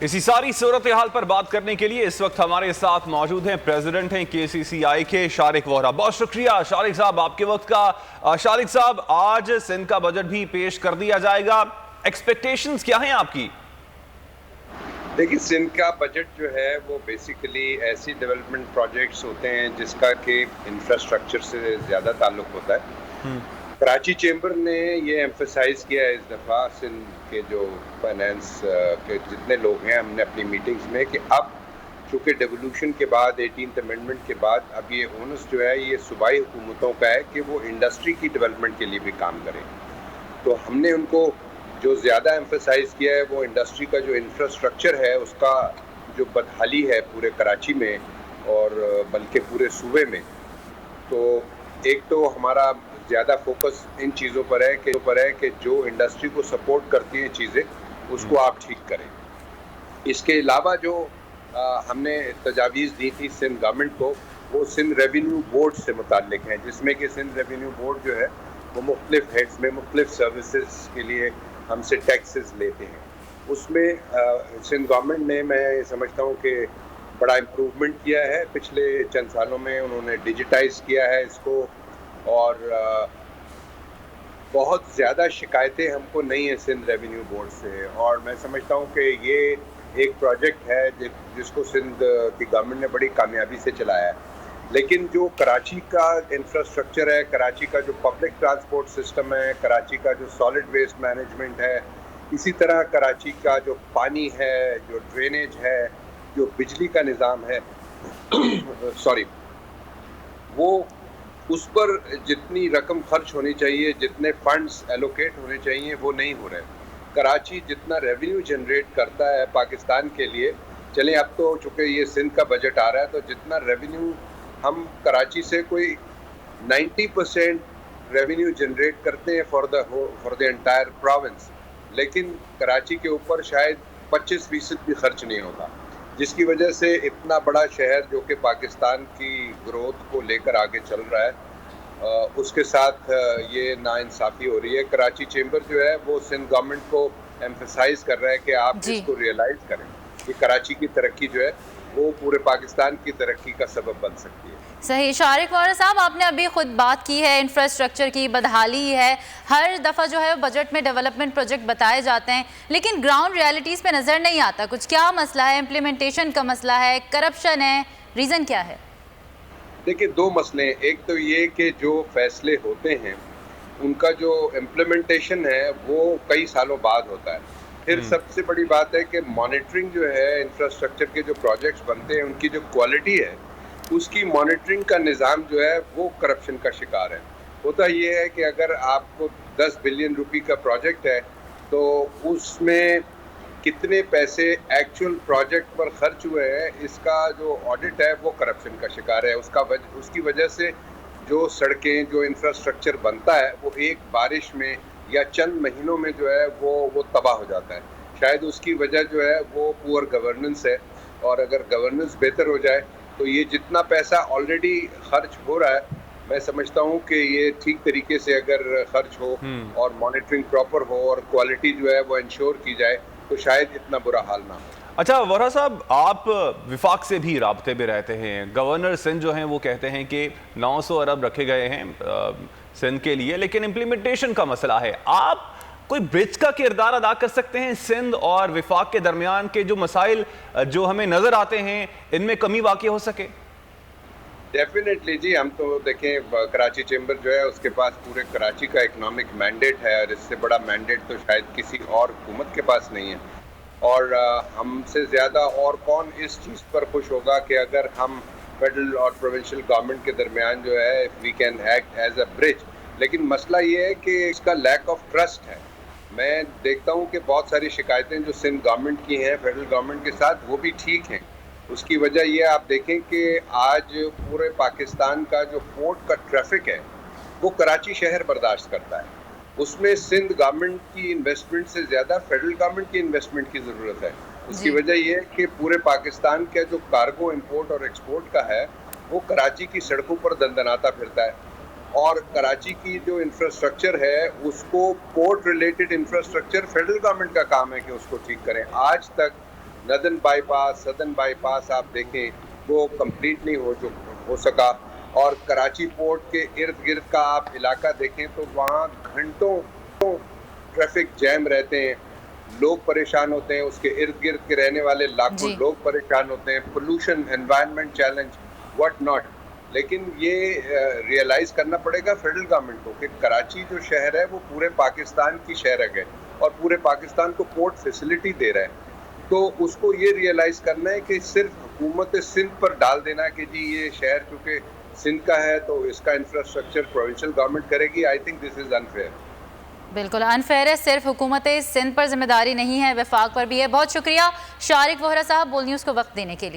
इसी सारी सूरत हाल पर बात करने के लिए इस वक्त हमारे साथ मौजूद हैं प्रेसिडेंट हैं केसीसीआई के शारिक वोहरा। बहुत शुक्रिया शारिक साहब आपके वक्त का। शारिक साहब, आज सिंध का बजट भी पेश कर दिया जाएगा, एक्सपेक्टेशंस क्या हैं आपकी? देखिए, सिंध का बजट जो है वो बेसिकली ऐसी डेवलपमेंट प्रोजेक्ट्स होते हैं जिसका कि इंफ्रास्ट्रक्चर से ज़्यादा ताल्लुक होता है। कराची चेंबर ने ये एम्फसाइज किया है इस दफ़ा सिंध के जो फाइनेंस के जितने लोग हैं, हमने अपनी मीटिंग्स में कि अब चूँकि डेवोल्यूशन के बाद 18th अमेंडमेंट के बाद अब ये ओनस जो है ये सूबाई हुकूमतों का है कि वो इंडस्ट्री की डेवलपमेंट के लिए भी काम करें। तो हमने उनको जो ज़्यादा एम्फसाइज किया है वो इंडस्ट्री का जो इंफ्रास्ट्रक्चर है उसका जो बदहाली है पूरे कराची में और बल्कि पूरे सूबे में। तो एक तो हमारा ज़्यादा फोकस इन चीज़ों पर है कि जो इंडस्ट्री को सपोर्ट करती हैं चीज़ें उसको आप ठीक करें। इसके अलावा जो हमने तजावीज़ दी थी सिंध गवर्नमेंट को, वो सिंध रेवेन्यू बोर्ड से मुताल्लिक हैं, जिसमें कि सिंध रेवेन्यू बोर्ड जो है वो मुख्तलिफ हेड्स में मुख्तलिफ सर्विसेज के लिए हमसे टैक्सेस लेते हैं। उसमें सिंध गवर्नमेंट ने, मैं समझता हूँ कि बड़ा इम्प्रूवमेंट किया है पिछले चंद सालों में। उन्होंने डिजिटाइज किया है इसको और बहुत ज़्यादा शिकायतें हमको नहीं है सिंध रेवेन्यू बोर्ड से। और मैं समझता हूँ कि ये एक प्रोजेक्ट है जिसको सिंध की गवर्नमेंट ने बड़ी कामयाबी से चलाया है। लेकिन जो कराची का इंफ्रास्ट्रक्चर है, कराची का जो पब्लिक ट्रांसपोर्ट सिस्टम है, कराची का जो सॉलिड वेस्ट मैनेजमेंट है, इसी तरह कराची का जो पानी है, जो ड्रेनेज है, जो बिजली का निज़ाम है वो उस पर जितनी रकम खर्च होनी चाहिए, जितने फंड्स एलोकेट होने चाहिए वो नहीं हो रहे। कराची जितना रेवेन्यू जनरेट करता है पाकिस्तान के लिए, चलें अब तो चूँकि ये सिंध का बजट आ रहा है तो जितना रेवेन्यू हम कराची से कोई 90% रेवेन्यू जनरेट करते हैं फॉर द एंटायर प्रोविंस, लेकिन कराची के ऊपर शायद 25% भी खर्च नहीं होता, जिसकी वजह से इतना बड़ा शहर जो कि पाकिस्तान की ग्रोथ को लेकर आगे चल रहा है उसके साथ ये नाइंसाफ़ी हो रही है। कराची चेंबर जो है वो सिंध गवर्नमेंट को एम्फसाइज कर रहा है कि आप इसको रियलाइज़ करें कि कराची की तरक्की जो है वो पूरे पाकिस्तान की तरक्की का सबब बन सकती है। सही। शारिक वोहरा साहब, आपने अभी खुद बात की है इंफ्रास्ट्रक्चर की बदहाली है, हर दफ़ा जो है बजट में डेवलपमेंट प्रोजेक्ट बताए जाते हैं, लेकिन ग्राउंड रियलिटीज़ पे नज़र नहीं आता कुछ। क्या मसला है? इम्प्लीमेंटेशन का मसला है, करप्शन है, रीज़न क्या है? देखिए, दो मसले हैं। एक तो ये कि जो फैसले होते हैं उनका जो इम्प्लीमेंटेशन है वो कई सालों बाद होता है। फिर सबसे बड़ी बात है कि मॉनिटरिंग जो है, इंफ्रास्ट्रक्चर के जो प्रोजेक्ट्स बनते हैं उनकी जो क्वालिटी है उसकी मॉनिटरिंग का निज़ाम जो है वो करप्शन का शिकार है। होता ये है कि अगर आपको 10 बिलियन रुपए का प्रोजेक्ट है तो उसमें कितने पैसे एक्चुअल प्रोजेक्ट पर खर्च हुए हैं, इसका जो ऑडिट है वो करप्शन का शिकार है। उसकी वजह से जो सड़कें, जो इंफ्रास्ट्रक्चर बनता है वो एक बारिश में या चंद महीनों में जो है वो तबाह हो जाता है। शायद उसकी वजह जो है वो पुअर गवर्नेंस है, और अगर गवर्नेंस बेहतर हो जाए तो ये जितना पैसा ऑलरेडी खर्च हो रहा है, मैं समझता हूँ कि ये ठीक तरीके से अगर खर्च हो और मॉनिटरिंग प्रॉपर हो और क्वालिटी जो है वो इंश्योर की जाए तो शायद इतना बुरा हाल ना हो। अच्छा वोहरा साहब, आप विफाक से भी राब्ते में रहते हैं। गवर्नर सिंध जो हैं वो कहते हैं कि 900 अरब रखे गए हैं सिंध के लिए, लेकिन इम्प्लीमेंटेशन का मसला है। आप कोई ब्रिज का किरदार अदा कर सकते हैं सिंध और विफाक के दरमियान के जो मसाइल जो हमें नजर आते हैं इनमें कमी वाक़ई हो सके? डेफिनेटली जी, हम तो देखें कराची चेंबर जो है उसके पास पूरे कराची का इकोनॉमिक मैंडेट है और इससे बड़ा मैंडेट तो शायद किसी और हुकूमत के पास नहीं है। और हमसे ज़्यादा और कौन इस चीज़ पर खुश होगा कि अगर हम फेडरल और प्रोविंशियल गवर्नमेंट के दरमियान जो है we can act as a bridge. लेकिन मसला ये है कि इसका लैक ऑफ ट्रस्ट है। मैं देखता हूँ कि बहुत सारी शिकायतें जो सिंध गवर्नमेंट की हैं फेडरल गवर्नमेंट के साथ वो भी ठीक हैं। उसकी वजह ये आप देखें कि आज पूरे पाकिस्तान का जो पोर्ट का ट्रैफिक है वो कराची शहर बर्दाश्त करता है। उसमें सिंध गवर्नमेंट की इन्वेस्टमेंट से ज़्यादा फेडरल गवर्नमेंट की इन्वेस्टमेंट की ज़रूरत है। उसकी वजह ये है कि पूरे पाकिस्तान का जो कार्गो इंपोर्ट और एक्सपोर्ट का है वो कराची की सड़कों पर दंदनाता फिरता है, और कराची की जो इंफ्रास्ट्रक्चर है उसको port related infrastructure federal government का काम है कि उसको ठीक करें। आज तक नदन बाईपास, सदन बाईपास आप देखें वो कंप्लीट नहीं हो सका। और कराची पोर्ट के इर्द गिर्द का आप इलाका देखें तो वहाँ घंटों ट्रैफिक जैम रहते हैं, लोग परेशान होते हैं, उसके इर्द गिर्द के रहने वाले लाखों लोग परेशान होते हैं, pollution, environment challenge, what not. लेकिन ये रियलाइज करना पड़ेगा फेडरल गवर्नमेंट को कि कराची जो शहर है वो पूरे पाकिस्तान की शहर है और पूरे पाकिस्तान को पोर्ट फैसिलिटी दे रहा है। तो उसको ये रियलाइज करना है कि सिर्फ हुकूमत सिंध पर डाल देना कि जी ये शहर चूँकि सिंध का है तो इसका इंफ्रास्ट्रक्चर प्रोविंशियल गवर्नमेंट करेगी, I think this is unfair. बिल्कुल अनफेयर है, सिर्फ हुकूमत सिंध पर जिम्मेदारी नहीं है, वफाक पर भी है। बहुत शुक्रिया शारिक वोहरा साहब बोल न्यूज़ को वक्त देने के लिए।